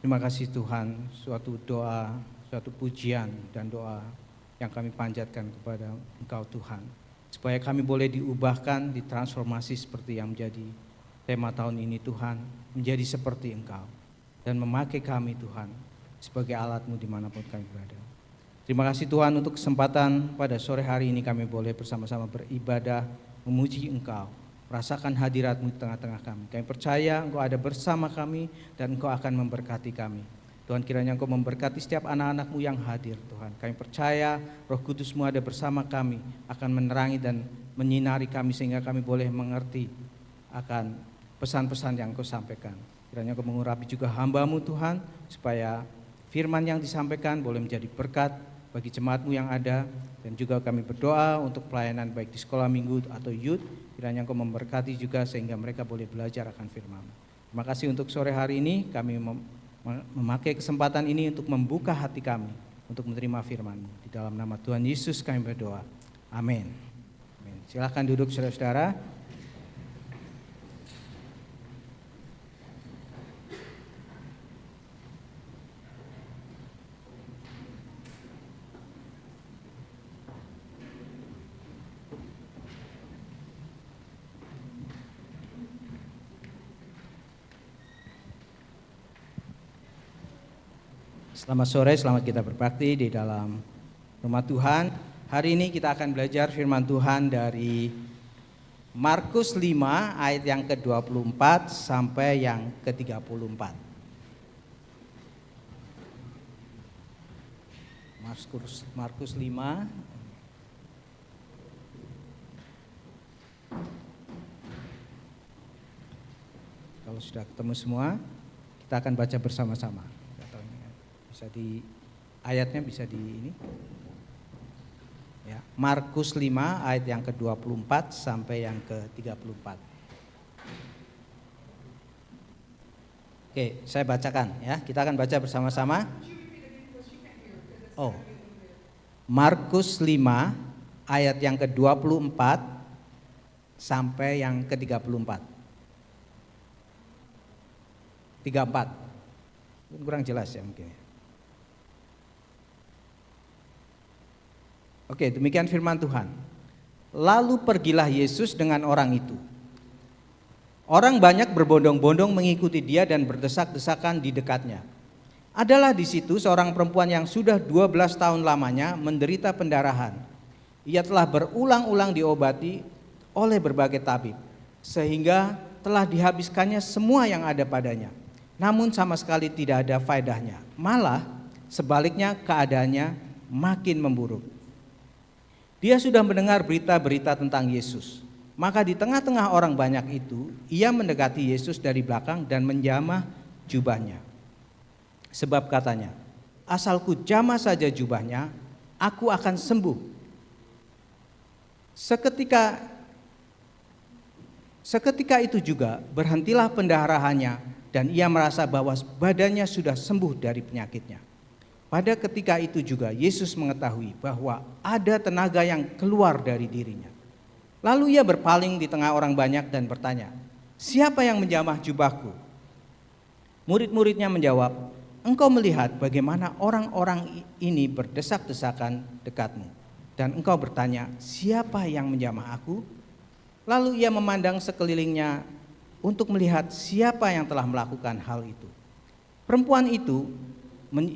Terima kasih Tuhan, suatu doa, suatu pujian dan doa yang kami panjatkan kepada Engkau Tuhan. Supaya kami boleh diubahkan, ditransformasi seperti yang menjadi tema tahun ini Tuhan, menjadi seperti Engkau. Dan memakai kami Tuhan sebagai alat-Mu dimanapun kami berada. Terima kasih Tuhan untuk kesempatan pada sore hari ini kami boleh bersama-sama beribadah, memuji Engkau. Rasakan hadirat-Mu di tengah-tengah kami. Kami percaya Engkau ada bersama kami dan Engkau akan memberkati kami. Tuhan, kiranya Engkau memberkati setiap anak-anak-Mu yang hadir Tuhan. Kami percaya Roh Kudus-Mu ada bersama kami, akan menerangi dan menyinari kami sehingga kami boleh mengerti akan pesan-pesan yang Engkau sampaikan. Kiranya Engkau mengurapi juga hamba-Mu Tuhan, supaya firman yang disampaikan boleh menjadi berkat bagi jemaat-Mu yang ada. Dan juga kami berdoa untuk pelayanan baik di sekolah minggu atau youth. Kiranya Engkau memberkati juga sehingga mereka boleh belajar akan firman-Mu. Terima kasih untuk sore hari ini kami memakai kesempatan ini untuk membuka hati kami untuk menerima firman-Mu. Di dalam nama Tuhan Yesus kami berdoa. Amin. Silakan duduk saudara-saudara. Selamat sore, selamat kita berbakti di dalam rumah Tuhan. Hari ini kita akan belajar firman Tuhan dari Markus 5 ayat yang ke-24 sampai yang ke-34. Markus 5. Kalau sudah ketemu semua, kita akan baca bersama-sama. Bisa di ayatnya bisa di ini ya, Markus 5 ayat yang ke-24 sampai yang ke-34. Oke, saya bacakan ya. Kita akan baca bersama-sama. Markus 5 ayat yang ke-24 sampai yang ke-34. 34. Kurang jelas ya mungkin. Oke, demikian firman Tuhan. Lalu pergilah Yesus dengan orang itu. Orang banyak berbondong-bondong mengikuti dia dan berdesak-desakan di dekatnya. Adalah di situ seorang perempuan yang sudah 12 tahun lamanya menderita pendarahan. Ia telah berulang-ulang diobati oleh berbagai tabib, sehingga telah dihabiskannya semua yang ada padanya. Namun sama sekali tidak ada faedahnya. Malah sebaliknya keadaannya makin memburuk. Dia sudah mendengar berita-berita tentang Yesus. Maka di tengah-tengah orang banyak itu, ia mendekati Yesus dari belakang dan menjamah jubahnya. Sebab katanya, asalku jamah saja jubahnya, aku akan sembuh. Seketika itu juga berhentilah pendarahannya dan ia merasa bahwa badannya sudah sembuh dari penyakitnya. Pada ketika itu juga Yesus mengetahui bahwa ada tenaga yang keluar dari dirinya. Lalu ia berpaling di tengah orang banyak dan bertanya, siapa yang menjamah jubahku? Murid-muridnya menjawab, engkau melihat bagaimana orang-orang ini berdesak-desakan dekatmu. Dan engkau bertanya, siapa yang menjamah aku? Lalu ia memandang sekelilingnya untuk melihat siapa yang telah melakukan hal itu. Perempuan itu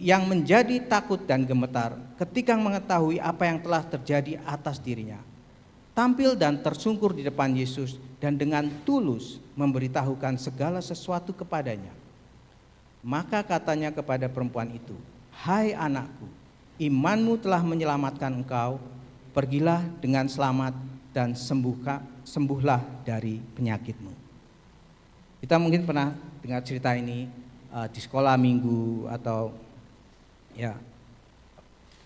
yang menjadi takut dan gemetar ketika mengetahui apa yang telah terjadi atas dirinya, tampil dan tersungkur di depan Yesus dan dengan tulus memberitahukan segala sesuatu kepadanya. Maka katanya kepada perempuan itu, hai anakku, imanmu telah menyelamatkan engkau, pergilah dengan selamat dan sembuhlah dari penyakitmu. Kita mungkin pernah dengar cerita ini di sekolah minggu atau ya,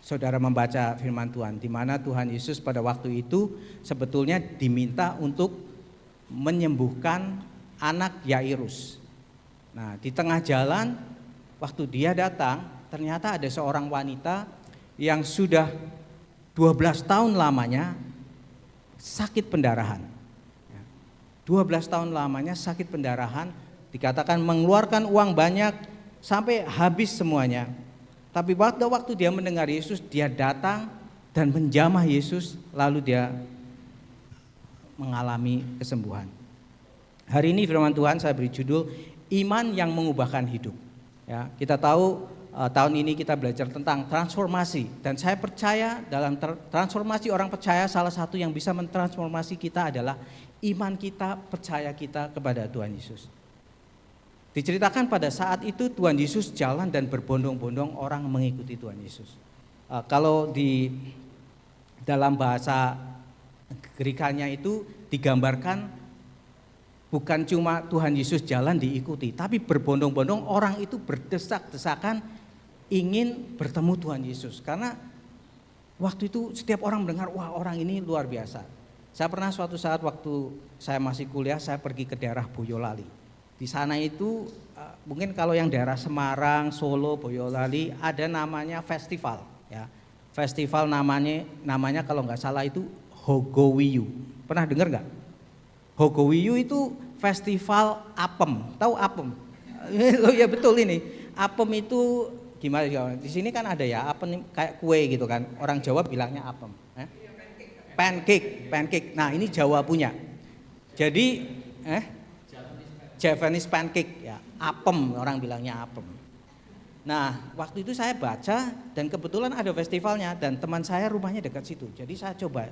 saudara membaca firman Tuhan, di mana Tuhan Yesus pada waktu itu sebetulnya diminta untuk menyembuhkan anak Yairus. Nah, di tengah jalan waktu dia datang, ternyata ada seorang wanita yang sudah 12 tahun lamanya sakit pendarahan. 12 tahun lamanya sakit pendarahan, dikatakan mengeluarkan uang banyak sampai habis semuanya. Tapi waktu dia mendengar Yesus, dia datang dan menjamah Yesus, lalu dia mengalami kesembuhan. Hari ini firman Tuhan saya beri judul iman yang mengubahkan hidup. Ya, kita tahu tahun ini kita belajar tentang transformasi, dan saya percaya dalam transformasi orang percaya salah satu yang bisa mentransformasi kita adalah iman kita, percaya kita kepada Tuhan Yesus. Diceritakan pada saat itu Tuhan Yesus jalan dan berbondong-bondong orang mengikuti Tuhan Yesus. Kalau di dalam bahasa Gerikanya itu digambarkan bukan cuma Tuhan Yesus jalan diikuti, tapi berbondong-bondong orang itu berdesak-desakan ingin bertemu Tuhan Yesus. Karena waktu itu setiap orang mendengar, wah orang ini luar biasa. Saya pernah suatu saat waktu saya masih kuliah, saya pergi ke daerah Boyolali. Di sana itu mungkin kalau yang daerah Semarang, Solo, Boyolali ada namanya festival. Ya. Festival namanya kalau nggak salah itu Hogowiyu. Pernah dengar nggak? Hogowiyu itu festival apem. Tahu apem? Oh ya betul ini. Apem itu gimana ya? Di sini kan ada ya apem kayak kue gitu kan. Orang Jawa bilangnya apem. Pancake. Nah ini Jawa punya. Jadi Javanese pancake ya, apem orang bilangnya apem. Nah waktu itu saya baca dan kebetulan ada festivalnya dan teman saya rumahnya dekat situ. Jadi saya coba.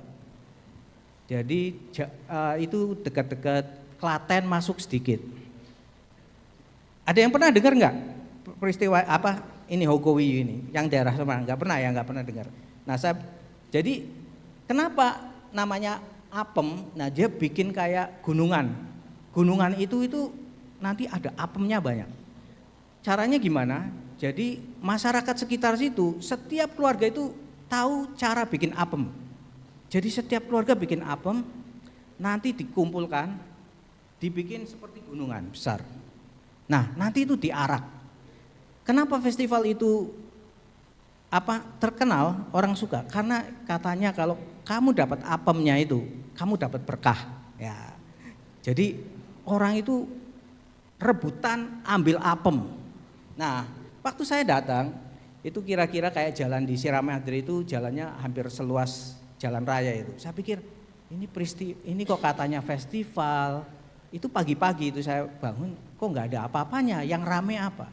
Jadi itu dekat-dekat Klaten masuk sedikit. Ada yang pernah dengar nggak peristiwa apa ini Hogowiyu ini? Yang daerah Semarang nggak pernah ya, nggak pernah dengar. Nah jadi kenapa namanya apem? Nah dia bikin kayak gunungan. Gunungan itu nanti ada apemnya banyak. Caranya gimana? Jadi masyarakat sekitar situ, setiap keluarga itu tahu cara bikin apem. Jadi setiap keluarga bikin apem, nanti dikumpulkan, dibikin seperti gunungan besar. Nah nanti itu diarak. Kenapa festival itu terkenal, orang suka? Karena katanya kalau kamu dapat apemnya itu, kamu dapat berkah. Ya. Jadi orang itu rebutan ambil apem. Nah, waktu saya datang itu kira-kira kayak jalan di Siramadri itu jalannya hampir seluas jalan raya itu. Saya pikir ini kok katanya festival. Itu pagi-pagi itu saya bangun, kok nggak ada apa-apanya, yang rame apa?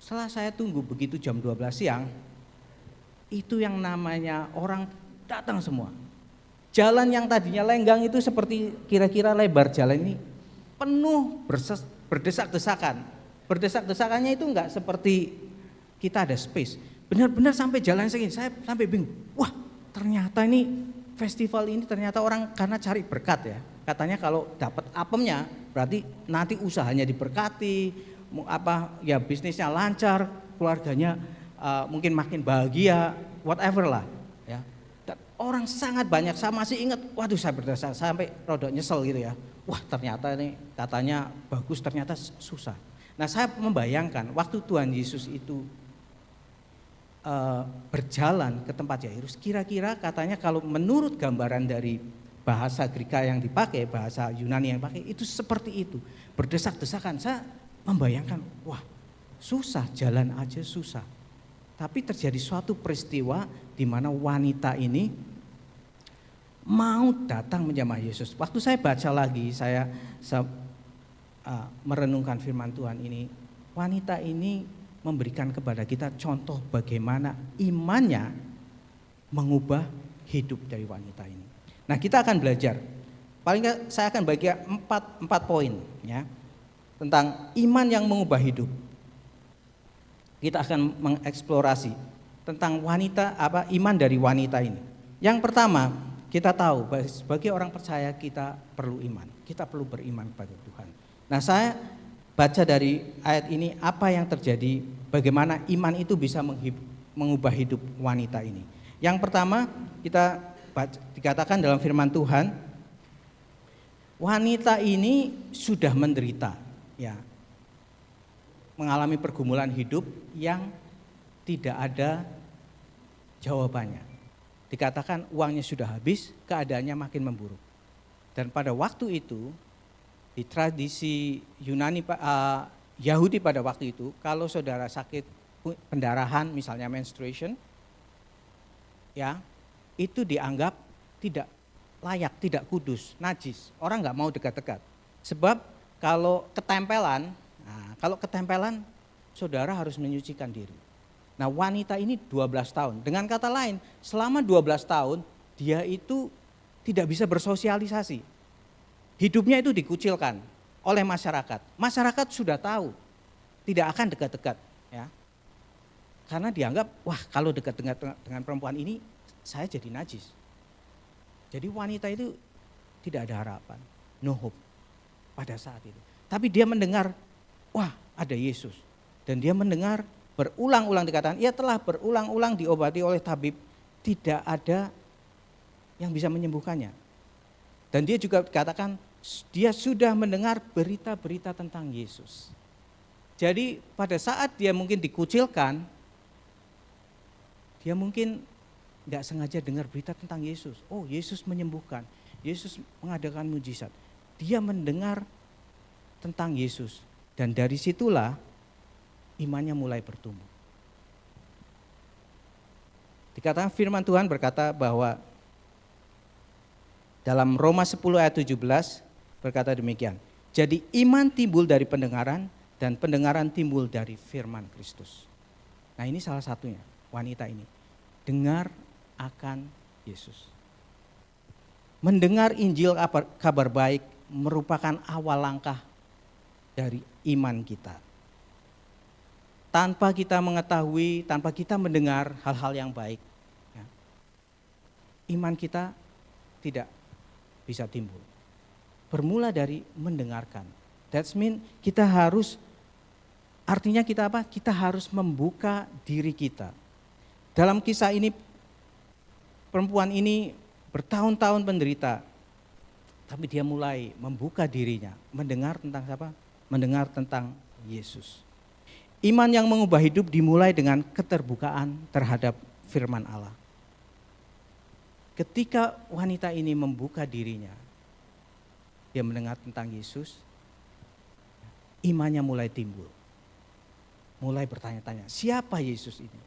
Setelah saya tunggu begitu jam 12 siang, itu yang namanya orang datang semua. Jalan yang tadinya lenggang itu seperti kira-kira lebar jalan ini penuh berdesak-desakan. Berdesak-desakannya itu enggak seperti kita ada space. Benar-benar sampai jalan segini, saya sampai bingung. Wah, ternyata ini festival ini ternyata orang karena cari berkat ya. Katanya kalau dapat apemnya berarti nanti usahanya diberkati, ya bisnisnya lancar, keluarganya mungkin makin bahagia, whatever lah. Ya. Dan orang sangat banyak, saya masih ingat, waduh saya berdesak sampai rodok nyesel gitu ya. Wah ternyata ini katanya bagus, ternyata susah. Nah saya membayangkan waktu Tuhan Yesus itu berjalan ke tempat Yairus, kira-kira katanya kalau menurut gambaran dari bahasa Greka yang dipakai, bahasa Yunani yang dipakai, itu seperti itu, berdesak-desakan. Saya membayangkan, wah susah, jalan aja susah. Tapi terjadi suatu peristiwa di mana wanita ini mau datang menjamah Yesus. Waktu saya baca lagi, saya merenungkan firman Tuhan ini, wanita ini memberikan kepada kita contoh bagaimana imannya mengubah hidup dari wanita ini. Nah kita akan belajar, paling nggak saya akan bagi empat poin ya, tentang iman yang mengubah hidup. Kita akan mengeksplorasi tentang iman dari wanita ini. Yang pertama, kita tahu bahwa sebagai orang percaya kita perlu iman, kita perlu beriman kepada Tuhan. Nah saya baca dari ayat ini apa yang terjadi, bagaimana iman itu bisa mengubah hidup wanita ini. Yang pertama kita dikatakan dalam firman Tuhan, wanita ini sudah menderita, ya, mengalami pergumulan hidup yang tidak ada jawabannya. Dikatakan uangnya sudah habis, keadaannya makin memburuk. Dan pada waktu itu di tradisi Yunani Yahudi pada waktu itu, kalau saudara sakit pendarahan, misalnya menstruation, ya, itu dianggap tidak layak, tidak kudus, najis. Orang nggak mau dekat-dekat. Sebab kalau ketempelan, saudara harus menyucikan diri. Nah, wanita ini 12 tahun. Dengan kata lain, selama 12 tahun dia itu tidak bisa bersosialisasi. Hidupnya itu dikucilkan oleh masyarakat. Masyarakat sudah tahu tidak akan dekat-dekat, ya. Karena dianggap, wah, kalau dekat dengan perempuan ini saya jadi najis. Jadi wanita itu tidak ada harapan, no hope pada saat itu. Tapi dia mendengar, wah, ada Yesus. Dan dia mendengar berulang-ulang dikatakan, ia telah berulang-ulang diobati oleh tabib, tidak ada yang bisa menyembuhkannya. Dan dia juga dikatakan, dia sudah mendengar berita-berita tentang Yesus. Jadi pada saat dia mungkin dikucilkan, dia mungkin tidak sengaja dengar berita tentang Yesus. Oh, Yesus menyembuhkan, Yesus mengadakan mujizat. Dia mendengar tentang Yesus. Dan dari situlah imannya mulai bertumbuh. Dikatakan firman Tuhan berkata bahwa dalam Roma 10 ayat 17 berkata demikian. Jadi iman timbul dari pendengaran dan pendengaran timbul dari firman Kristus. Nah, ini salah satunya, wanita ini. Dengar akan Yesus. Mendengar Injil kabar baik merupakan awal langkah dari iman kita. Tanpa kita mengetahui, tanpa kita mendengar hal-hal yang baik, ya, iman kita tidak bisa timbul. Bermula dari mendengarkan. That's mean kita harus, artinya kita apa? Kita harus membuka diri kita. Dalam kisah ini, perempuan ini bertahun-tahun menderita, tapi dia mulai membuka dirinya, mendengar tentang siapa? Mendengar tentang Yesus. Iman yang mengubah hidup dimulai dengan keterbukaan terhadap firman Allah. Ketika wanita ini membuka dirinya, dia mendengar tentang Yesus, imannya mulai timbul. Mulai bertanya-tanya, siapa Yesus ini?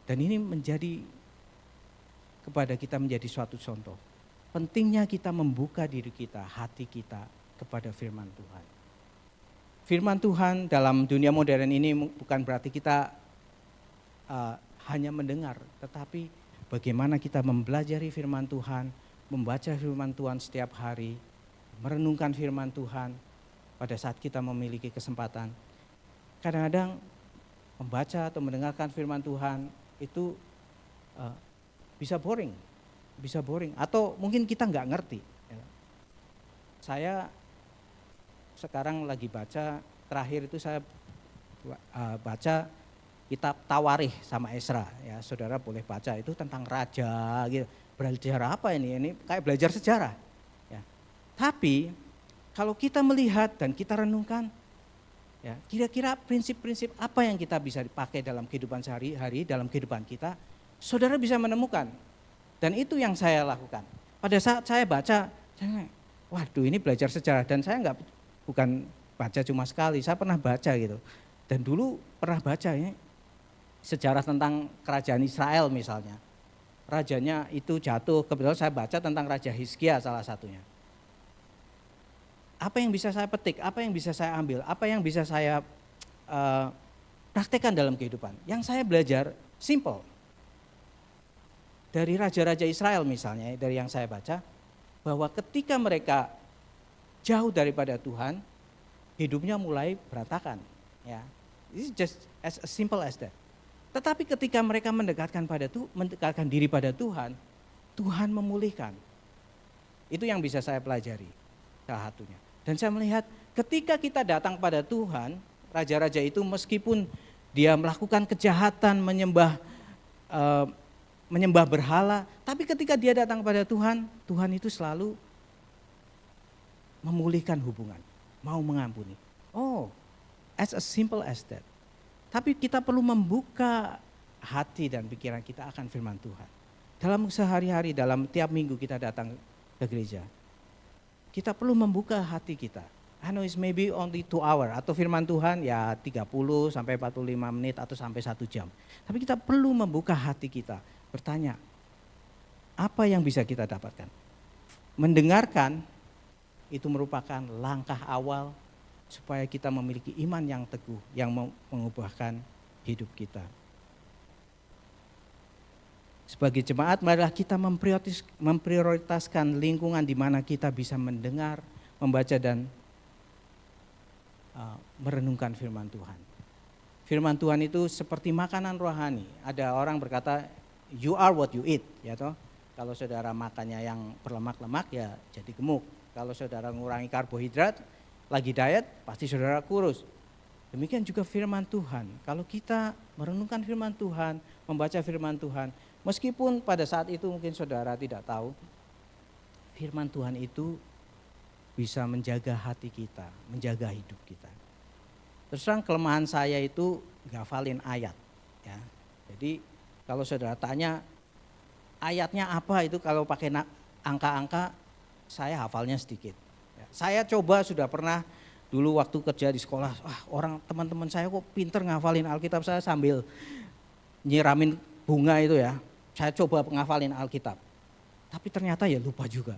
Dan ini menjadi kepada kita menjadi suatu contoh. Pentingnya kita membuka diri kita, hati kita kepada firman Tuhan. Firman Tuhan dalam dunia modern ini bukan berarti kita hanya mendengar, tetapi bagaimana kita mempelajari firman Tuhan, membaca firman Tuhan setiap hari, merenungkan firman Tuhan pada saat kita memiliki kesempatan. Kadang-kadang membaca atau mendengarkan firman Tuhan itu bisa boring, atau mungkin kita nggak ngerti. Saya sekarang lagi baca, terakhir itu saya baca kitab Tawarikh sama Esra, ya saudara boleh baca, itu tentang raja gitu. Belajar apa ini? Ini kayak belajar sejarah. Ya. Tapi kalau kita melihat dan kita renungkan, ya kira-kira prinsip-prinsip apa yang kita bisa dipakai dalam kehidupan sehari-hari, dalam kehidupan kita, saudara bisa menemukan. Dan itu yang saya lakukan. Pada saat saya baca, waduh ini belajar sejarah, dan saya bukan baca cuma sekali, saya pernah baca gitu. Dan dulu pernah baca ya, sejarah tentang kerajaan Israel misalnya. Rajanya itu jatuh, kebetulan saya baca tentang Raja Hizkia salah satunya. Apa yang bisa saya petik, apa yang bisa saya ambil, apa yang bisa saya praktekkan dalam kehidupan. Yang saya belajar simple. Dari raja-raja Israel misalnya, dari yang saya baca, bahwa ketika mereka jauh daripada Tuhan, hidupnya mulai berantakan. Ya, it's just as simple as that. Tetapi ketika mereka mendekatkan diri pada Tuhan, Tuhan memulihkan. Itu yang bisa saya pelajari salah satunya. Dan saya melihat ketika kita datang pada Tuhan, raja-raja itu meskipun dia melakukan kejahatan, menyembah berhala, tapi ketika dia datang pada Tuhan, Tuhan itu selalu memulihkan hubungan, mau mengampuni. Oh, as simple as that. Tapi kita perlu membuka hati dan pikiran kita akan firman Tuhan. Dalam sehari-hari, dalam tiap minggu kita datang ke gereja, kita perlu membuka hati kita I know it's maybe only 2 hour atau firman Tuhan ya 30 sampai 45 menit atau sampai 1 jam. Tapi kita perlu membuka hati kita, bertanya, apa yang bisa kita dapatkan? Mendengarkan itu merupakan langkah awal supaya kita memiliki iman yang teguh yang mengubahkan hidup kita. Sebagai jemaat, marilah kita memprioritaskan lingkungan di mana kita bisa mendengar, membaca dan merenungkan firman Tuhan. Firman Tuhan itu seperti makanan rohani. Ada orang berkata, you are what you eat, ya toh. Kalau saudara makannya yang berlemak-lemak ya jadi gemuk. Kalau saudara mengurangi karbohidrat, lagi diet, pasti saudara kurus. Demikian juga firman Tuhan. Kalau kita merenungkan firman Tuhan, membaca firman Tuhan, meskipun pada saat itu mungkin saudara tidak tahu, firman Tuhan itu bisa menjaga hati kita, menjaga hidup kita. Terus terang kelemahan saya itu ngafalin ayat. Ya. Jadi kalau saudara tanya ayatnya apa itu kalau pakai angka-angka, saya hafalnya sedikit. Ya. Saya coba sudah pernah dulu waktu kerja di sekolah, teman-teman saya kok pinter ngafalin Alkitab, saya sambil nyiramin bunga itu ya. Saya coba ngafalin Alkitab. Tapi ternyata ya lupa juga.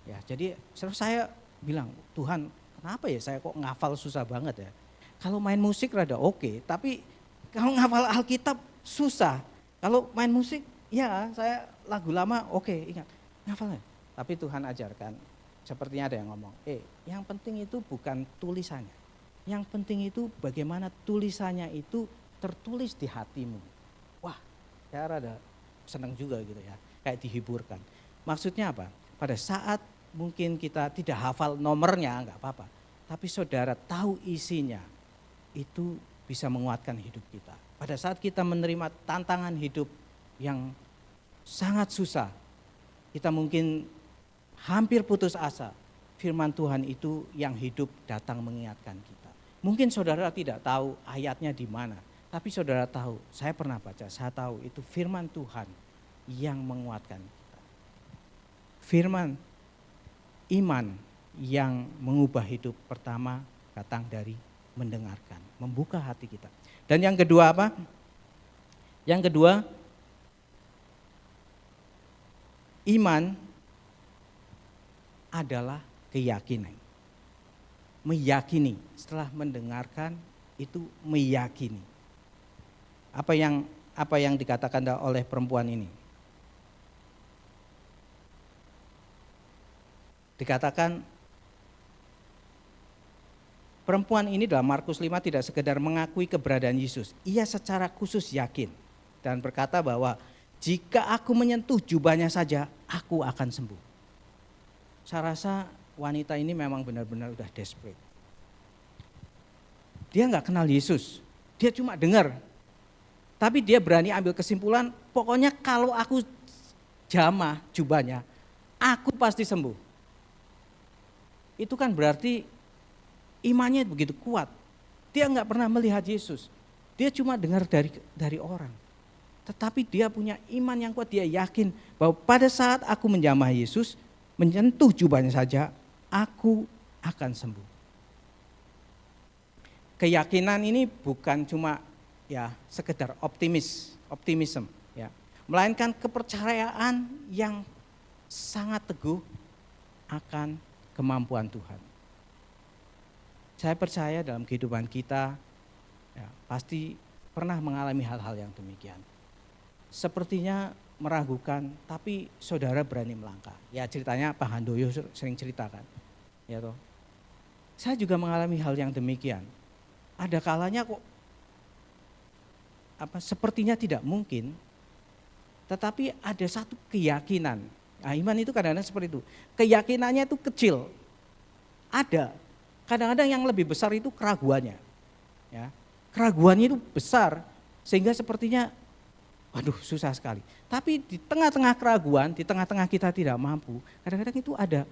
Ya, jadi saya bilang, Tuhan kenapa ya saya kok ngafal susah banget ya. Kalau main musik rada oke, tapi kalau ngafal Alkitab susah. Kalau main musik ya saya lagu lama oke, ingat ngafalnya. Tapi Tuhan ajarkan, sepertinya ada yang ngomong, yang penting itu bukan tulisannya. Yang penting itu bagaimana tulisannya itu tertulis di hatimu. Wah, saya rada senang juga gitu ya, kayak dihiburkan. Maksudnya apa? Pada saat mungkin kita tidak hafal nomornya enggak apa-apa, tapi saudara tahu isinya, itu bisa menguatkan hidup kita. Pada saat kita menerima tantangan hidup yang sangat susah, kita mungkin hampir putus asa, firman Tuhan itu yang hidup datang mengingatkan kita. Mungkin saudara tidak tahu ayatnya di mana, tapi saudara tahu, saya pernah baca, saya tahu itu firman Tuhan yang menguatkan kita. Firman iman yang mengubah hidup pertama datang dari mendengarkan, membuka hati kita. Dan yang kedua apa? Yang kedua, iman adalah keyakinan. Meyakini, setelah mendengarkan itu meyakini. Apa yang dikatakan oleh perempuan ini? Dikatakan perempuan ini dalam Markus 5 tidak sekedar mengakui keberadaan Yesus. Ia secara khusus yakin dan berkata bahwa jika aku menyentuh jubahnya saja, aku akan sembuh. Saya rasa wanita ini memang benar-benar udah desperate. Dia nggak kenal Yesus, dia cuma dengar. Tapi dia berani ambil kesimpulan, pokoknya kalau aku jamah jubahnya, aku pasti sembuh. Itu kan berarti imannya begitu kuat. Dia nggak pernah melihat Yesus. Dia cuma dengar dari orang. Tetapi dia punya iman yang kuat, dia yakin bahwa pada saat aku menjamah Yesus, menyentuh jubahnya saja, aku akan sembuh. Keyakinan ini bukan cuma ya sekedar optimisme ya, melainkan kepercayaan yang sangat teguh akan kemampuan Tuhan. Saya percaya dalam kehidupan kita ya, pasti pernah mengalami hal-hal yang demikian. Sepertinya meragukan, tapi saudara berani melangkah. Ya ceritanya Pak Handoyo sering ceritakan. Ya toh. Saya juga mengalami hal yang demikian. Ada kalanya kok sepertinya tidak mungkin, tetapi ada satu keyakinan. Nah, iman itu kadang-kadang seperti itu. Keyakinannya itu kecil. Ada. Kadang-kadang yang lebih besar itu keraguannya. Ya. Keraguannya itu besar sehingga sepertinya waduh susah sekali. Tapi di tengah-tengah keraguan, di tengah-tengah kita tidak mampu, kadang-kadang itu ada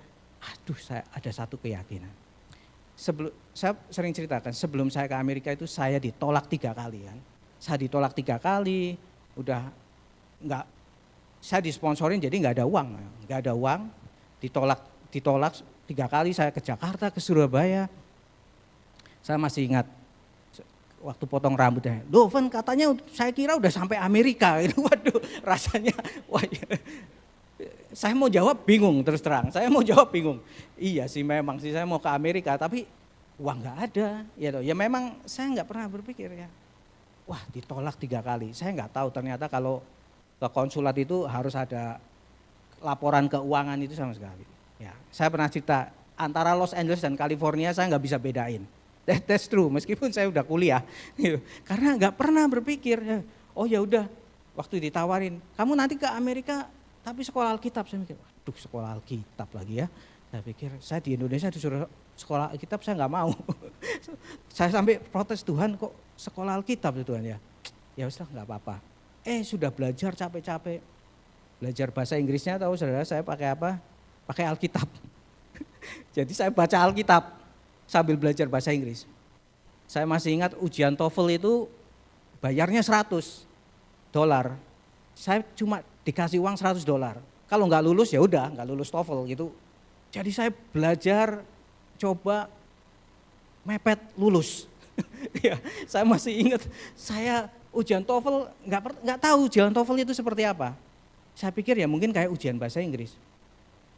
ada satu keyakinan. Saya sering ceritakan, sebelum saya ke Amerika itu saya ditolak 3 kali kan. Saya ditolak 3 kali, udah enggak, saya disponsorin jadi enggak ada uang, ditolak 3 kali. Saya ke Jakarta, ke Surabaya, Saya masih ingat waktu potong rambutnya, loh Van katanya saya kira udah sampai Amerika. Waduh rasanya, wah, saya mau jawab bingung terus terang, saya mau jawab bingung. Iya sih memang sih saya mau ke Amerika tapi uang nggak ada. Ya memang saya nggak pernah berpikir ya, wah ditolak 3 kali. Saya nggak tahu ternyata kalau ke konsulat itu harus ada laporan keuangan itu sama sekali. Ya, saya pernah cerita antara Los Angeles dan California saya nggak bisa bedain. That's true, meskipun saya udah kuliah, gitu. Karena nggak pernah berpikir, oh ya udah, waktu ditawarin, kamu nanti ke Amerika, tapi sekolah Alkitab. Saya mikir, waduh sekolah Alkitab lagi ya. Saya pikir, saya di Indonesia disuruh sekolah Alkitab, saya nggak mau. Saya sampai protes, Tuhan kok sekolah Alkitab Tuhan ya. Ya sudah nggak apa-apa. Sudah belajar capek-capek, belajar bahasa Inggrisnya tahu saudara saya pakai apa? Pakai Alkitab. Jadi saya baca Alkitab sambil belajar bahasa Inggris. Saya masih ingat ujian TOEFL itu bayarnya $100. Saya cuma dikasih uang $100. Kalau nggak lulus ya udah nggak lulus TOEFL gitu. Jadi saya belajar coba mepet lulus. Ya, saya masih ingat saya ujian TOEFL nggak tahu ujian TOEFL itu seperti apa. Saya pikir ya mungkin kayak ujian bahasa Inggris.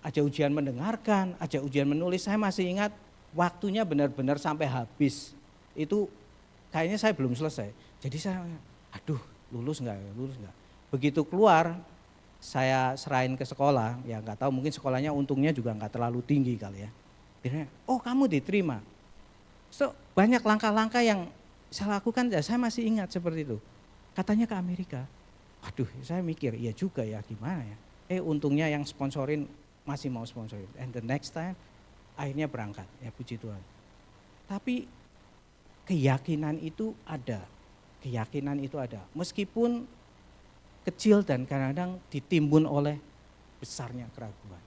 Ada ujian mendengarkan, ada ujian menulis. Saya masih ingat waktunya benar-benar sampai habis. Itu kayaknya saya belum selesai. Jadi saya, aduh lulus enggak. Begitu keluar, saya serahin ke sekolah, ya nggak tahu mungkin sekolahnya untungnya juga nggak terlalu tinggi kali ya. Dia, oh kamu diterima. So banyak langkah-langkah yang saya lakukan, ya saya masih ingat seperti itu. Katanya ke Amerika. Waduh saya mikir, iya juga ya gimana ya. Untungnya yang sponsorin masih mau sponsorin. And the next time, akhirnya berangkat, ya puji Tuhan. Tapi keyakinan itu ada, meskipun kecil dan kadang-kadang ditimbun oleh besarnya keraguan.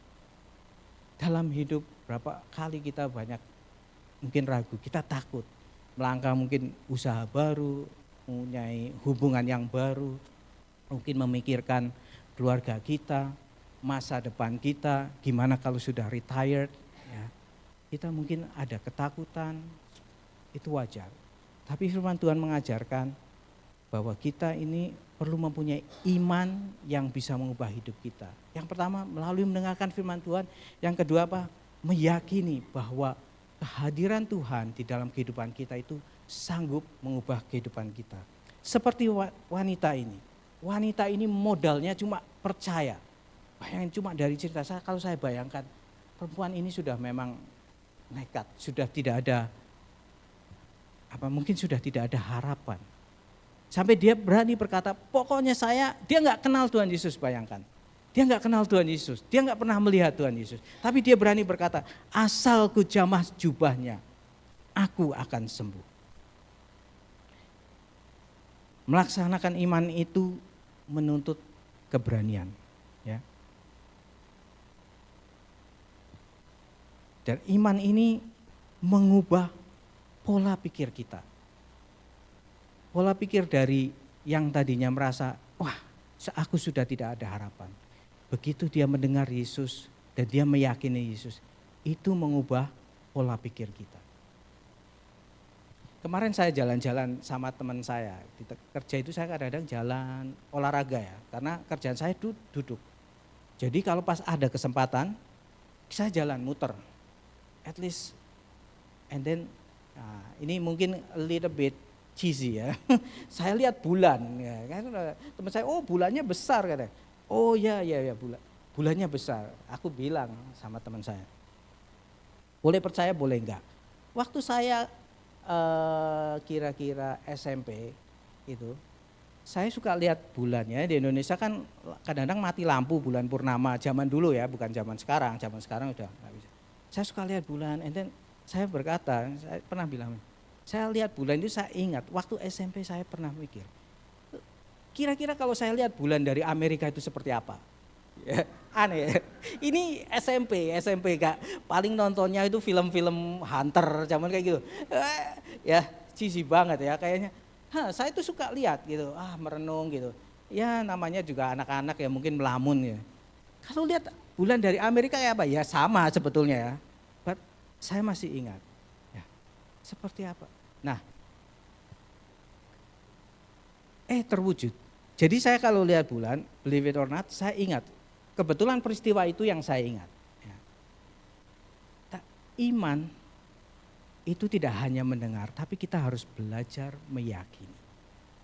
Dalam hidup berapa kali kita banyak mungkin ragu, kita takut melangkah mungkin usaha baru, mempunyai hubungan yang baru, mungkin memikirkan keluarga kita, masa depan kita, gimana kalau sudah retired, ya. Kita mungkin ada ketakutan, itu wajar. Tapi firman Tuhan mengajarkan bahwa kita ini perlu mempunyai iman yang bisa mengubah hidup kita. Yang pertama melalui mendengarkan firman Tuhan, yang kedua apa? Meyakini bahwa kehadiran Tuhan di dalam kehidupan kita itu sanggup mengubah kehidupan kita. Seperti wanita ini modalnya cuma percaya. Bayangin cuma dari cerita saya, kalau saya bayangkan perempuan ini sudah memang nekat, sudah tidak ada mungkin sudah tidak ada harapan. Sampai dia berani berkata, pokoknya dia nggak kenal Tuhan Yesus, bayangkan. Dia nggak kenal Tuhan Yesus, dia nggak pernah melihat Tuhan Yesus. Tapi dia berani berkata, asal ku jamah jubahnya, aku akan sembuh. Melaksanakan iman itu menuntut keberanian. Ya. Dan iman ini mengubah pola pikir kita. Pola pikir dari yang tadinya merasa, wah aku sudah tidak ada harapan. Begitu dia mendengar Yesus dan dia meyakini Yesus, itu mengubah pola pikir kita. Kemarin saya jalan-jalan sama teman saya, di kerja itu saya kadang-kadang jalan olahraga ya, karena kerjaan saya duduk. Jadi kalau pas ada kesempatan, saya jalan muter. At least, and then, ini mungkin a little bit cheesy ya. Saya lihat bulan, ya kan teman saya, oh bulannya besar katanya. Oh ya bulannya besar. Aku bilang sama teman saya, boleh percaya boleh enggak. Waktu saya kira-kira SMP itu, saya suka lihat bulannya. Di Indonesia kan kadang-kadang mati lampu bulan purnama, zaman dulu ya, bukan zaman sekarang udah nggak bisa. Saya suka lihat bulan, and then saya berkata, saya pernah bilang, saya lihat bulan itu saya ingat, waktu SMP saya pernah mikir, kira-kira kalau saya lihat bulan dari Amerika itu seperti apa? Ya, aneh ya. Ini SMP Kak, paling nontonnya itu film-film hunter, zaman kayak gitu. Ya, cheesy banget ya kayaknya. Saya tuh suka lihat gitu, merenung gitu. Ya namanya juga anak-anak ya mungkin melamun ya. Kalau lihat bulan dari Amerika kayak apa? Ya sama sebetulnya ya. But saya masih ingat. Ya. Seperti apa? Nah, terwujud. Jadi saya kalau lihat bulan, believe it or not, saya ingat. Kebetulan peristiwa itu yang saya ingat. Ya. Iman itu tidak hanya mendengar, tapi kita harus belajar meyakini.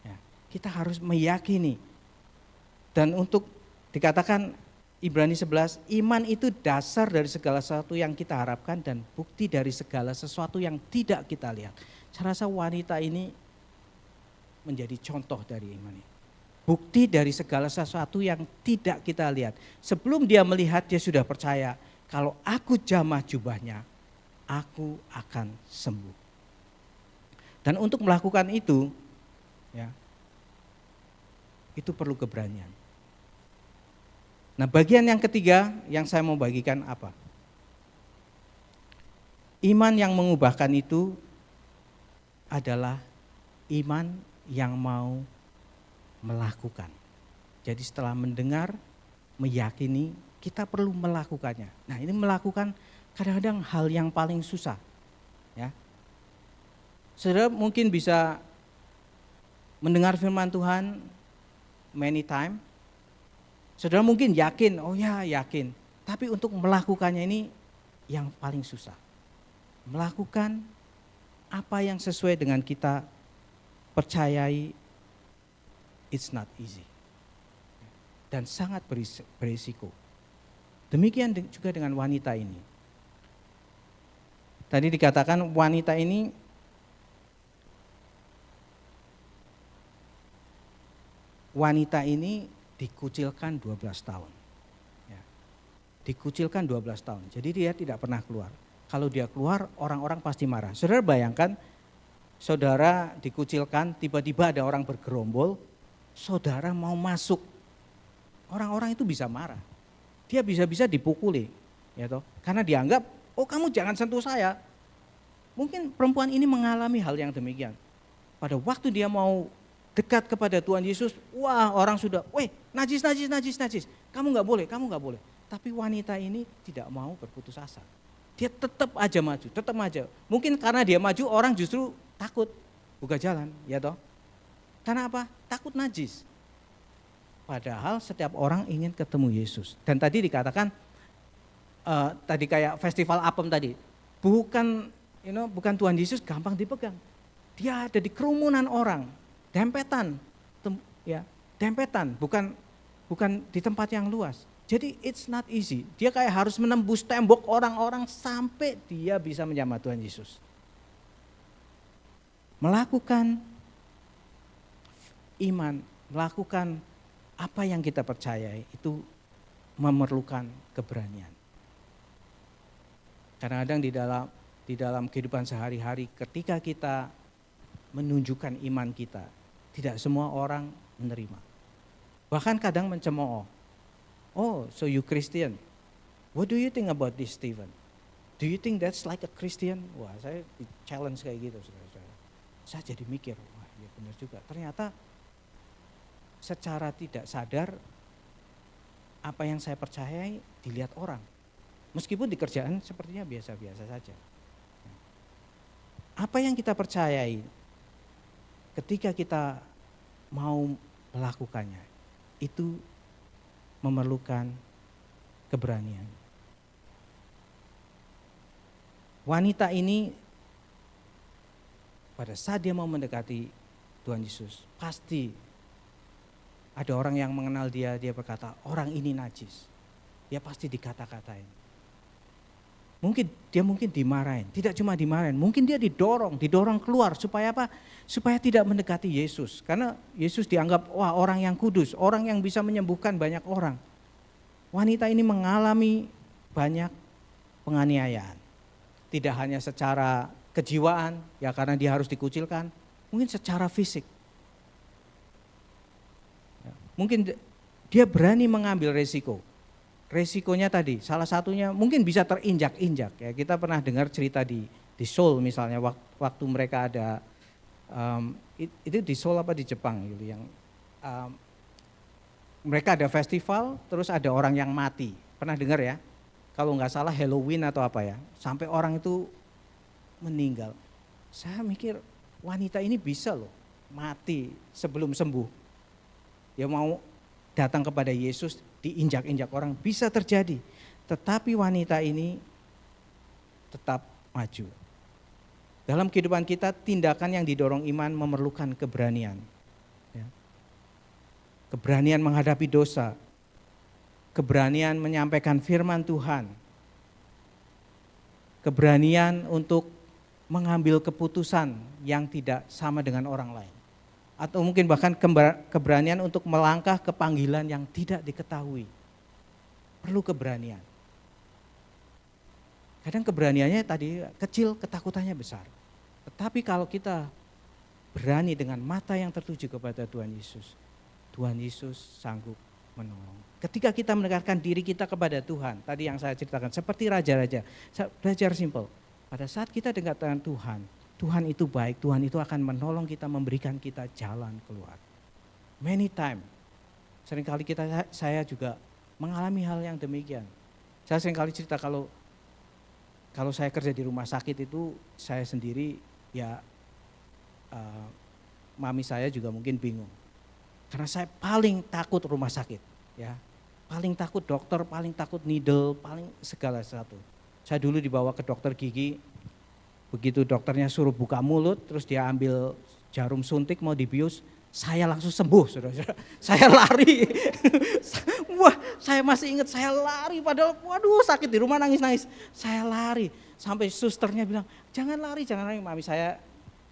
Ya. Kita harus meyakini. Dan untuk dikatakan Ibrani 11, iman itu dasar dari segala sesuatu yang kita harapkan dan bukti dari segala sesuatu yang tidak kita lihat. Saya rasa wanita ini menjadi contoh dari iman ini. Bukti dari segala sesuatu yang tidak kita lihat. Sebelum dia melihat, dia sudah percaya kalau aku jamah jubahnya, aku akan sembuh. Dan untuk melakukan itu, ya, itu perlu keberanian. Nah, bagian yang ketiga yang saya mau bagikan apa? Iman yang mengubahkan itu adalah iman yang mau melakukan. Jadi setelah mendengar, meyakini, kita perlu melakukannya. Nah, ini melakukan kadang-kadang hal yang paling susah. Ya. Saudara mungkin bisa mendengar firman Tuhan many time. Saudara mungkin yakin, oh ya yakin. Tapi untuk melakukannya ini yang paling susah. Melakukan apa yang sesuai dengan kita percayai, it's not easy. Dan sangat berisiko. Demikian juga dengan wanita ini. Tadi dikatakan wanita ini dikucilkan 12 tahun. Ya. Dikucilkan 12 tahun. Jadi dia tidak pernah keluar. Kalau dia keluar, orang-orang pasti marah. Saudara bayangkan, saudara dikucilkan, tiba-tiba ada orang bergerombol, saudara mau masuk. Orang-orang itu bisa marah. Dia bisa-bisa dipukuli. Ya toh? Karena dianggap, oh kamu jangan sentuh saya. Mungkin perempuan ini mengalami hal yang demikian. Pada waktu dia mau dekat kepada Tuhan Yesus, wah orang sudah, najis. Kamu nggak boleh. Tapi wanita ini tidak mau berputus asa. Dia tetap aja maju. Mungkin karena dia maju orang justru takut buka jalan, ya toh. Karena apa? Takut najis. Padahal setiap orang ingin ketemu Yesus. Dan tadi dikatakan, tadi kayak festival apem tadi, bukan Tuhan Yesus gampang dipegang. Dia ada di kerumunan orang. Dempetan, bukan di tempat yang luas. Jadi it's not easy. Dia kayak harus menembus tembok orang-orang sampai dia bisa menyamar Tuhan Yesus. Melakukan iman, melakukan apa yang kita percayai itu memerlukan keberanian. Kadang-kadang di dalam kehidupan sehari-hari ketika kita menunjukkan iman kita, tidak semua orang menerima. Bahkan kadang mencemooh. Oh, so you Christian. What do you think about this, Stephen? Do you think that's like a Christian? Wah, saya challenge kayak gitu, saudara-saudara. Saya jadi mikir, wah ya benar juga. Ternyata secara tidak sadar apa yang saya percayai dilihat orang. Meskipun di kerjaan sepertinya biasa-biasa saja. Apa yang kita percayai ketika kita mau melakukannya, itu memerlukan keberanian. Wanita ini pada saat dia mau mendekati Tuhan Yesus, pasti ada orang yang mengenal dia berkata, orang ini najis. Dia pasti dikata-katain. Mungkin dimarahin, tidak cuma dimarahin, mungkin dia didorong keluar supaya apa? Supaya tidak mendekati Yesus. Karena Yesus dianggap wah orang yang kudus, orang yang bisa menyembuhkan banyak orang. Wanita ini mengalami banyak penganiayaan. Tidak hanya secara kejiwaan, ya karena dia harus dikucilkan, mungkin secara fisik. Mungkin dia berani mengambil resiko. Resikonya tadi, salah satunya mungkin bisa terinjak-injak. Ya, kita pernah dengar cerita di Seoul misalnya, waktu mereka ada, itu di Seoul apa di Jepang gitu, yang mereka ada festival, terus ada orang yang mati. Pernah dengar ya? Kalau nggak salah Halloween atau apa ya, sampai orang itu meninggal. Saya mikir wanita ini bisa loh mati sebelum sembuh. Dia mau datang kepada Yesus, diinjak-injak orang, bisa terjadi. Tetapi wanita ini tetap maju. Dalam kehidupan kita, tindakan yang didorong iman memerlukan keberanian. Ya. Keberanian menghadapi dosa, keberanian menyampaikan firman Tuhan, keberanian untuk mengambil keputusan yang tidak sama dengan orang lain. Atau mungkin bahkan keberanian untuk melangkah ke panggilan yang tidak diketahui. Perlu keberanian. Kadang keberaniannya tadi kecil, ketakutannya besar. Tetapi kalau kita berani dengan mata yang tertuju kepada Tuhan Yesus sanggup menolong. Ketika kita mendekatkan diri kita kepada Tuhan, tadi yang saya ceritakan, seperti raja-raja, saya belajar simpel. Pada saat kita dekat dengan Tuhan, Tuhan itu baik, Tuhan itu akan menolong kita, memberikan kita jalan keluar. Many time, seringkali saya juga mengalami hal yang demikian. Saya seringkali cerita kalau saya kerja di rumah sakit itu, saya sendiri ya mami saya juga mungkin bingung. Karena saya paling takut rumah sakit, ya, paling takut dokter, paling takut needle, paling segala sesuatu. Saya dulu dibawa ke dokter gigi, begitu dokternya suruh buka mulut, terus dia ambil jarum suntik mau dibius, saya langsung sembuh, saudara-saudara. Saya lari, wah, saya masih ingat saya lari, padahal waduh sakit di rumah nangis-nangis. Saya lari, sampai susternya bilang, jangan lari, mami saya,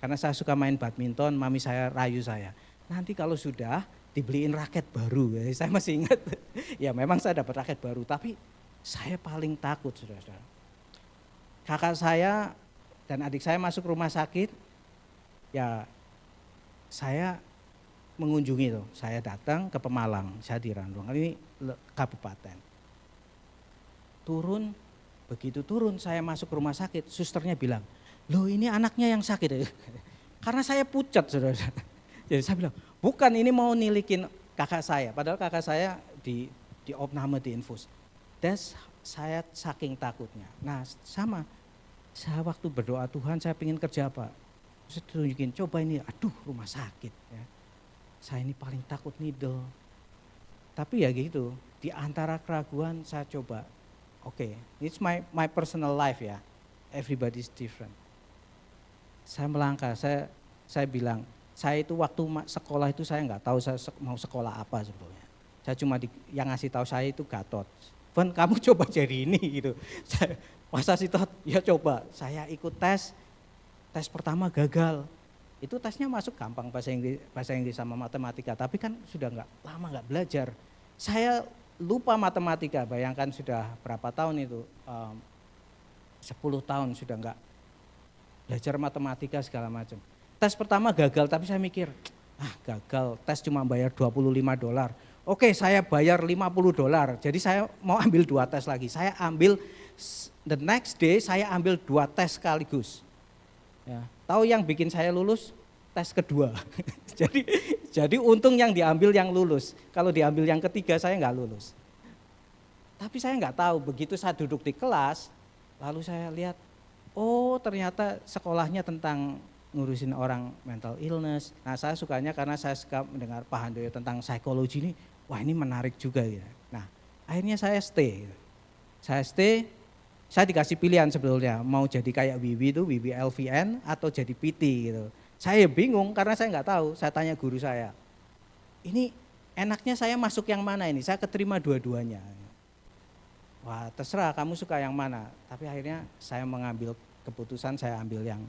karena saya suka main badminton, mami saya rayu saya. Nanti kalau sudah dibeliin raket baru, ya, saya masih ingat. Ya memang saya dapat raket baru, tapi saya paling takut, saudara-saudara. Kakak saya dan adik saya masuk rumah sakit, ya saya mengunjungi tuh. Saya datang ke Pemalang, saya di Randong, ini kabupaten. Begitu turun saya masuk rumah sakit, susternya bilang, loh ini anaknya yang sakit. Karena saya pucat, saudara. Jadi saya bilang, bukan, ini mau nilikin kakak saya. Padahal kakak saya di opname, di infus. Saya saking takutnya. Nah sama, saya waktu berdoa Tuhan saya pengen kerja apa. Saya tunjukin, coba ini, aduh rumah sakit. Ya. Saya ini paling takut needle. Tapi ya gitu, di antara keraguan saya coba. Oke, it's my personal life ya. Everybody's different. Saya melangkah, saya bilang, saya itu waktu sekolah itu saya nggak tahu saya mau sekolah apa sebetulnya. Saya cuma yang ngasih tahu saya itu Gatot. Van, kamu coba jadi ini gitu. Masa sih Tot? Ya coba. Saya ikut tes pertama gagal. Itu tesnya masuk gampang bahasa Inggris sama matematika. Tapi kan sudah lama nggak belajar. Saya lupa matematika. Bayangkan sudah berapa tahun itu? 10 tahun sudah nggak belajar matematika segala macam. Tes pertama gagal, tapi saya mikir, gagal, tes cuma bayar $25. Oke, saya bayar $50. Jadi saya mau ambil 2 tes lagi. Saya ambil, the next day saya ambil 2 tes sekaligus. Ya, tahu yang bikin saya lulus? Tes kedua. jadi untung yang diambil yang lulus. Kalau diambil yang ketiga saya nggak lulus. Tapi saya nggak tahu, begitu saya duduk di kelas, lalu saya lihat, oh ternyata sekolahnya tentang ngurusin orang mental illness. Nah saya sukanya karena saya suka mendengar Pak Handoyo tentang psikologi ini, wah ini menarik juga ya. Nah akhirnya saya stay. Saya dikasih pilihan sebetulnya, mau jadi kayak Wiwi itu, Wiwi LVN atau jadi PT gitu. Saya bingung karena saya nggak tahu, saya tanya guru saya, ini enaknya saya masuk yang mana ini, saya keterima dua-duanya. Wah terserah kamu suka yang mana, tapi akhirnya saya mengambil keputusan, saya ambil yang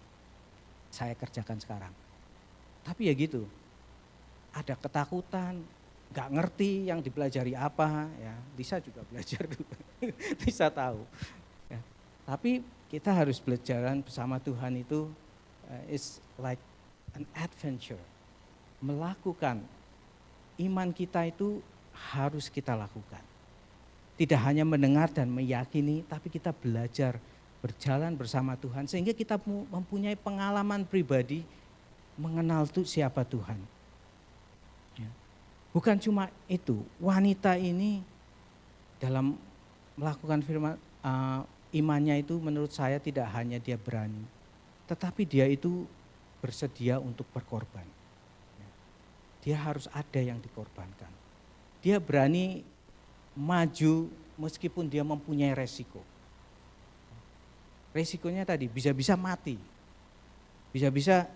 saya kerjakan sekarang. Tapi ya gitu, ada ketakutan, nggak ngerti yang dipelajari apa, ya Lisa juga belajar dulu, Lisa tahu. Ya. Tapi kita harus belajar bersama Tuhan itu is like an adventure. Melakukan iman kita itu harus kita lakukan. Tidak hanya mendengar dan meyakini, tapi kita belajar berjalan bersama Tuhan sehingga kita mempunyai pengalaman pribadi mengenal siapa Tuhan. Ya. Bukan cuma itu, wanita ini dalam melakukan firman imannya itu menurut saya tidak hanya dia berani, tetapi dia itu bersedia untuk berkorban. Dia harus ada yang dikorbankan. Dia berani maju meskipun dia mempunyai resiko. Resikonya tadi bisa-bisa mati, bisa-bisa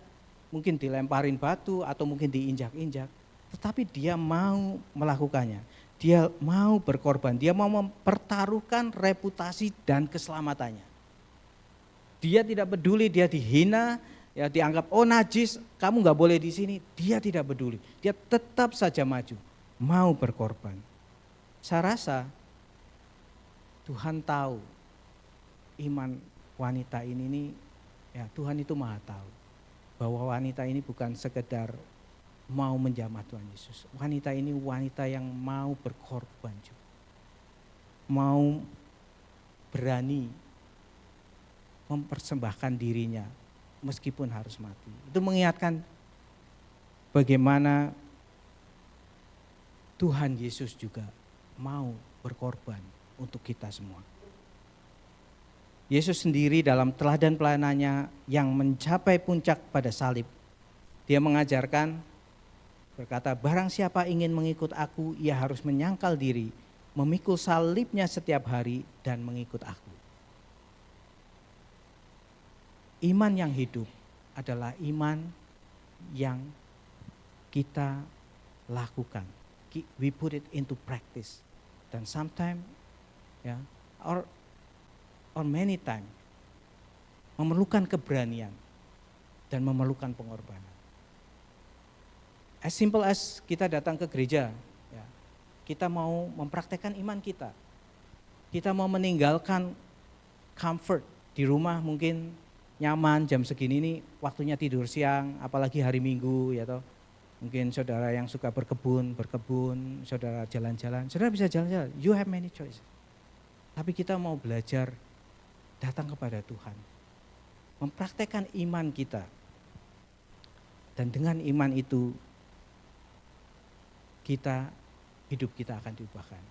mungkin dilemparin batu atau mungkin diinjak-injak. Tetapi dia mau melakukannya, dia mau berkorban, dia mau mempertaruhkan reputasi dan keselamatannya. Dia tidak peduli dia dihina, ya dianggap oh najis, kamu nggak boleh di sini. Dia tidak peduli, dia tetap saja maju, mau berkorban. Saya rasa Tuhan tahu iman wanita ini nih, ya Tuhan itu maha tahu bahwa wanita ini bukan sekedar mau menjamah Tuhan Yesus. Wanita ini wanita yang mau berkorban juga, mau berani mempersembahkan dirinya meskipun harus mati. Itu mengingatkan bagaimana Tuhan Yesus juga mau berkorban untuk kita semua. Yesus sendiri dalam teladan pelayanannya yang mencapai puncak pada salib, dia mengajarkan, berkata, barang siapa ingin mengikut aku, ia harus menyangkal diri, memikul salibnya setiap hari dan mengikut aku. Iman yang hidup adalah iman yang kita lakukan. We put it into practice. Dan sometimes, ya, or many times, memerlukan keberanian dan memerlukan pengorbanan. As simple as kita datang ke gereja, ya, kita mau mempraktekkan iman kita. Kita mau meninggalkan comfort di rumah, mungkin nyaman jam segini nih waktunya tidur siang, apalagi hari Minggu ya toh. Mungkin saudara yang suka berkebun, saudara jalan-jalan, saudara bisa jalan-jalan, you have many choices. Tapi kita mau belajar datang kepada Tuhan, mempraktekkan iman kita. Dan dengan iman itu, hidup kita akan diubahkan.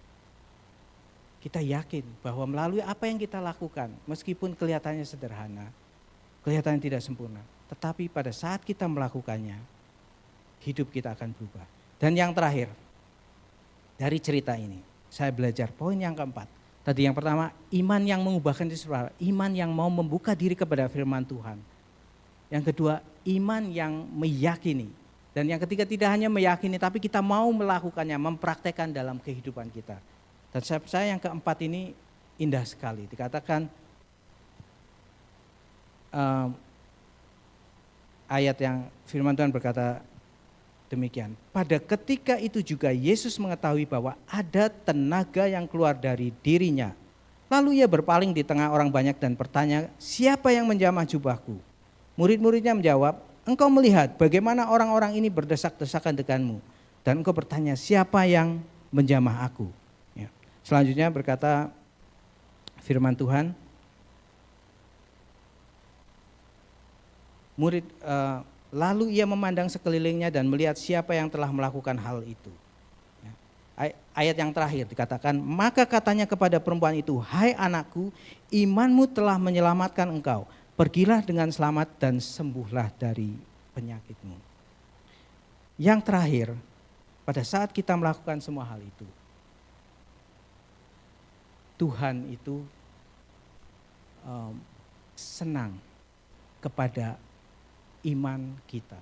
Kita yakin bahwa melalui apa yang kita lakukan, meskipun kelihatannya sederhana, kelihatannya tidak sempurna, tetapi pada saat kita melakukannya, hidup kita akan berubah. Dan yang terakhir, dari cerita ini, saya belajar poin yang keempat. Tadi yang pertama, iman yang mengubahkan itu sebenarnya, iman yang mau membuka diri kepada firman Tuhan. Yang kedua, iman yang meyakini. Dan yang ketiga, tidak hanya meyakini, tapi kita mau melakukannya, mempraktekkan dalam kehidupan kita. Dan saya percaya yang keempat ini indah sekali. Dikatakan, ayat yang firman Tuhan berkata demikian. Pada ketika itu juga Yesus mengetahui bahwa ada tenaga yang keluar dari dirinya. Lalu ia berpaling di tengah orang banyak dan bertanya, siapa yang menjamah jubahku? Murid-muridnya menjawab, engkau melihat bagaimana orang-orang ini berdesak-desakan denganmu. Dan engkau bertanya, siapa yang menjamah aku? Ya. Selanjutnya berkata firman Tuhan, lalu ia memandang sekelilingnya dan melihat siapa yang telah melakukan hal itu. Ya. Ayat yang terakhir dikatakan, maka katanya kepada perempuan itu, hai anakku, imanmu telah menyelamatkan engkau. Pergilah dengan selamat dan sembuhlah dari penyakitmu. Yang terakhir, pada saat kita melakukan semua hal itu, Tuhan itu senang kepada iman kita,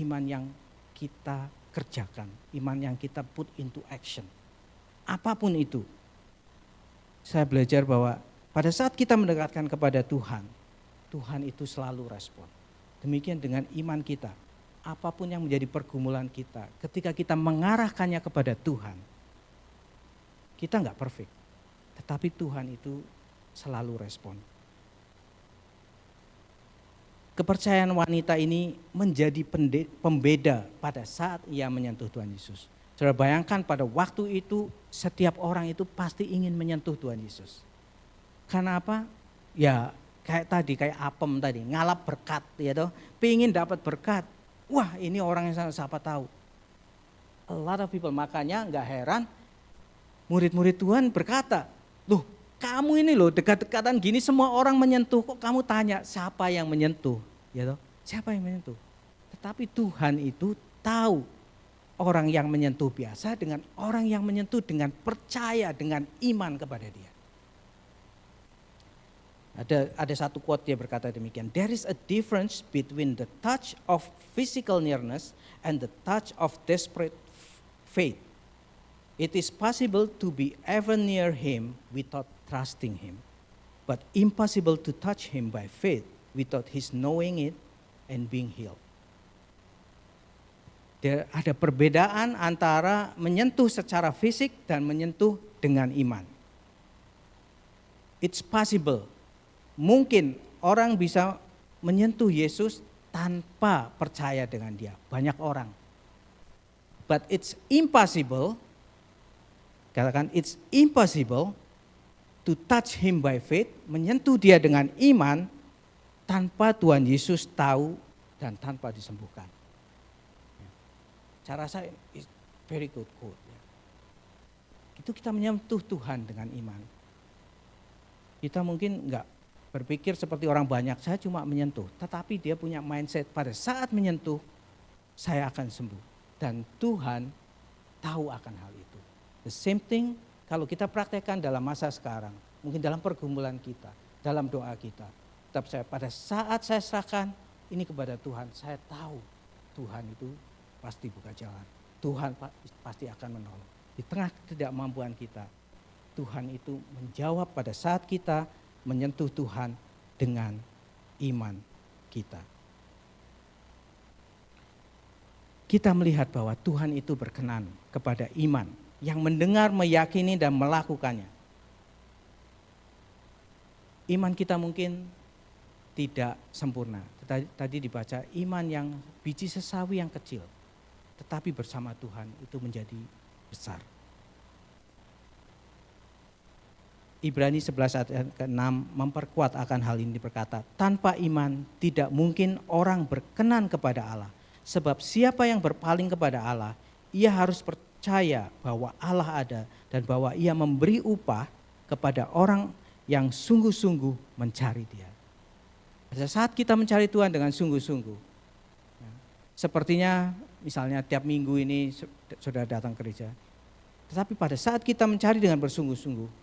iman yang kita kerjakan, iman yang kita put into action. Apapun itu, saya belajar bahwa pada saat kita mendekatkan kepada Tuhan, Tuhan itu selalu respon. Demikian dengan iman kita, apapun yang menjadi pergumulan kita, ketika kita mengarahkannya kepada Tuhan, kita enggak perfect, tetapi Tuhan itu selalu respon. Kepercayaan wanita ini menjadi pembeda pada saat ia menyentuh Tuhan Yesus. Saudara bayangkan pada waktu itu setiap orang itu pasti ingin menyentuh Tuhan Yesus. Karena apa? Ya kayak apem tadi, ngalap berkat ya toh, pingin dapat berkat. Wah ini orang yang siapa tahu. A lot of people, makanya nggak heran murid-murid Tuhan berkata, loh kamu ini loh dekat-dekatan gini semua orang menyentuh, kok kamu tanya siapa yang menyentuh? Ya toh? Siapa yang menyentuh? Tetapi Tuhan itu tahu orang yang menyentuh biasa dengan orang yang menyentuh dengan percaya, dengan iman kepada dia. Ada satu quote dia berkata demikian, there is a difference between the touch of physical nearness and the touch of desperate faith. It is possible to be ever near him without trusting him, but impossible to touch him by faith without his knowing it and being healed. Ada perbedaan antara menyentuh secara fisik dan menyentuh dengan iman. It's possible. Mungkin orang bisa menyentuh Yesus tanpa percaya dengan dia. Banyak orang. But it's impossible, katakan it's impossible to touch him by faith, menyentuh dia dengan iman tanpa Tuhan Yesus tahu dan tanpa disembuhkan. Cara saya is very good quote. Itu kita menyentuh Tuhan dengan iman. Kita mungkin enggak berpikir seperti orang banyak, saya cuma menyentuh. Tetapi dia punya mindset pada saat menyentuh, saya akan sembuh. Dan Tuhan tahu akan hal itu. The same thing kalau kita praktekkan dalam masa sekarang, mungkin dalam pergumulan kita, dalam doa kita. Tetap pada saat saya serahkan ini kepada Tuhan, saya tahu Tuhan itu pasti buka jalan. Tuhan pasti akan menolong. Di tengah ketidakmampuan kita, Tuhan itu menjawab pada saat kita menyentuh Tuhan dengan iman kita. Kita melihat bahwa Tuhan itu berkenan kepada iman yang mendengar, meyakini dan melakukannya. Iman kita mungkin tidak sempurna. Tadi dibaca iman yang biji sesawi yang kecil, tetapi bersama Tuhan itu menjadi besar. Ibrani 11 ayat ke-6 memperkuat akan hal ini, berkata, tanpa iman tidak mungkin orang berkenan kepada Allah. Sebab siapa yang berpaling kepada Allah, ia harus percaya bahwa Allah ada dan bahwa ia memberi upah kepada orang yang sungguh-sungguh mencari dia. Pada saat kita mencari Tuhan dengan sungguh-sungguh, sepertinya misalnya tiap minggu ini sudah datang ke gereja, tetapi pada saat kita mencari dengan bersungguh-sungguh,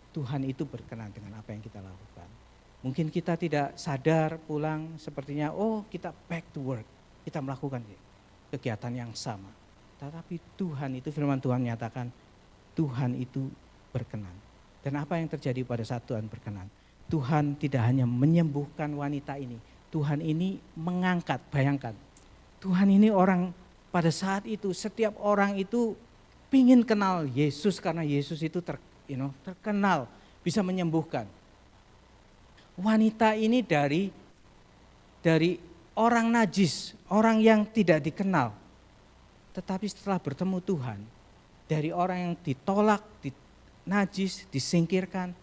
Tuhan itu berkenan dengan apa yang kita lakukan. Mungkin kita tidak sadar pulang sepertinya, kita back to work. Kita melakukan kegiatan yang sama. Tetapi Tuhan itu, firman Tuhan menyatakan, Tuhan itu berkenan. Dan apa yang terjadi pada saat Tuhan berkenan? Tuhan tidak hanya menyembuhkan wanita ini. Tuhan ini mengangkat, bayangkan. Tuhan ini orang pada saat itu, setiap orang itu pingin kenal Yesus karena Yesus itu terkenal, bisa menyembuhkan. Wanita ini dari orang najis, orang yang tidak dikenal. Tetapi setelah bertemu Tuhan, dari orang yang ditolak, najis, disingkirkan,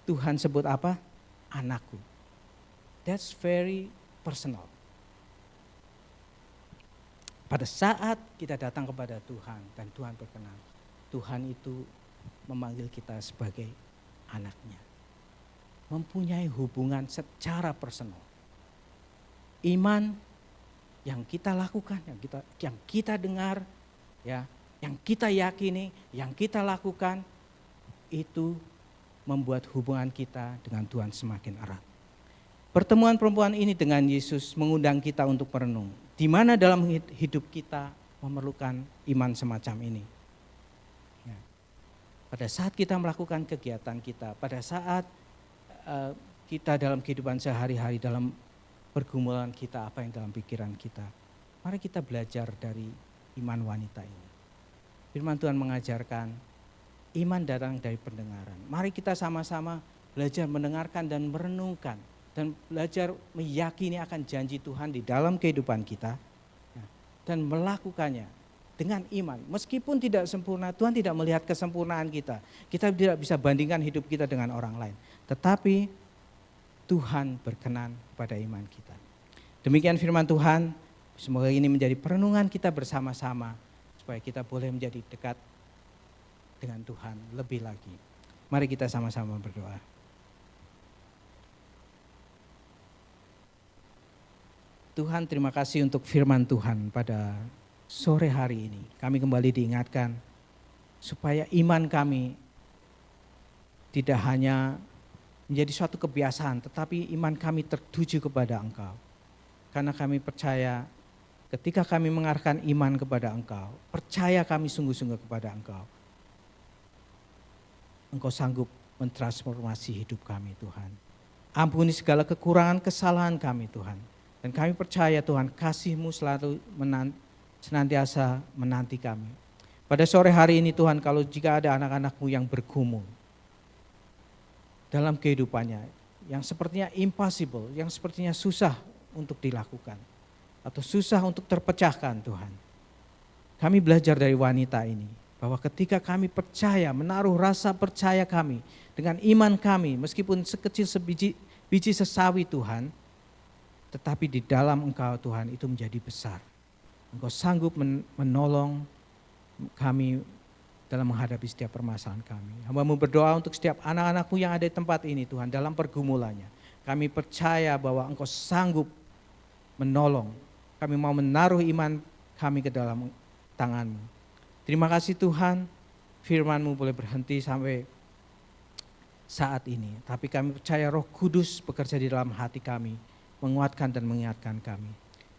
Tuhan sebut apa? Anakku. That's very personal. Pada saat kita datang kepada Tuhan dan Tuhan berkenan, Tuhan itu memanggil kita sebagai anaknya. Mempunyai hubungan secara personal. Iman yang kita lakukan, yang kita dengar, yang kita yakini, yang kita lakukan, itu membuat hubungan kita dengan Tuhan semakin erat. Pertemuan perempuan ini dengan Yesus mengundang kita untuk merenung. Di mana dalam hidup kita memerlukan iman semacam ini. Pada saat kita melakukan kegiatan kita, pada saat kita dalam kehidupan sehari-hari, dalam pergumulan kita, apa yang dalam pikiran kita, mari kita belajar dari iman wanita ini. Firman Tuhan mengajarkan, iman datang dari pendengaran. Mari kita sama-sama belajar mendengarkan dan merenungkan, dan belajar meyakini akan janji Tuhan di dalam kehidupan kita, dan melakukannya dengan iman. Meskipun tidak sempurna, Tuhan tidak melihat kesempurnaan kita. Kita tidak bisa bandingkan hidup kita dengan orang lain. Tetapi Tuhan berkenan pada iman kita. Demikian firman Tuhan. Semoga ini menjadi perenungan kita bersama-sama. Supaya kita boleh menjadi dekat dengan Tuhan lebih lagi. Mari kita sama-sama berdoa. Tuhan, terima kasih untuk firman Tuhan pada sore hari ini. Kami kembali diingatkan supaya iman kami tidak hanya menjadi suatu kebiasaan, tetapi iman kami tertuju kepada Engkau. Karena kami percaya ketika kami mengarahkan iman kepada Engkau, percaya kami sungguh-sungguh kepada Engkau, Engkau sanggup mentransformasi hidup kami, Tuhan. Ampuni segala kekurangan kesalahan kami, Tuhan. Dan kami percaya Tuhan, kasih-Mu selalu senantiasa menanti kami. Pada sore hari ini Tuhan, kalau jika ada anak-anak-Mu yang bergumul dalam kehidupannya, yang sepertinya impossible, yang sepertinya susah untuk dilakukan, atau susah untuk terpecahkan Tuhan. Kami belajar dari wanita ini, bahwa ketika kami percaya, menaruh rasa percaya kami dengan iman kami, meskipun sekecil biji sesawi Tuhan, tetapi di dalam Engkau Tuhan itu menjadi besar. Engkau sanggup menolong kami dalam menghadapi setiap permasalahan kami. Hamba-Mu berdoa untuk setiap anak-anak-Mu yang ada di tempat ini Tuhan, dalam pergumulannya. Kami percaya bahwa Engkau sanggup menolong. Kami mau menaruh iman kami ke dalam tangan-Mu. Terima kasih Tuhan, firman-Mu boleh berhenti sampai saat ini. Tapi kami percaya Roh Kudus bekerja di dalam hati kami, menguatkan dan mengingatkan kami.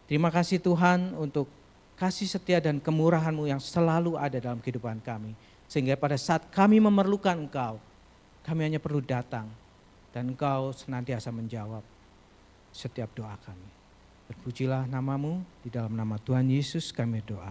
Terima kasih Tuhan untuk kasih setia dan kemurahan-Mu yang selalu ada dalam kehidupan kami. Sehingga pada saat kami memerlukan Engkau, kami hanya perlu datang dan Engkau senantiasa menjawab setiap doa kami. Berpujilah nama-Mu, di dalam nama Tuhan Yesus kami doa.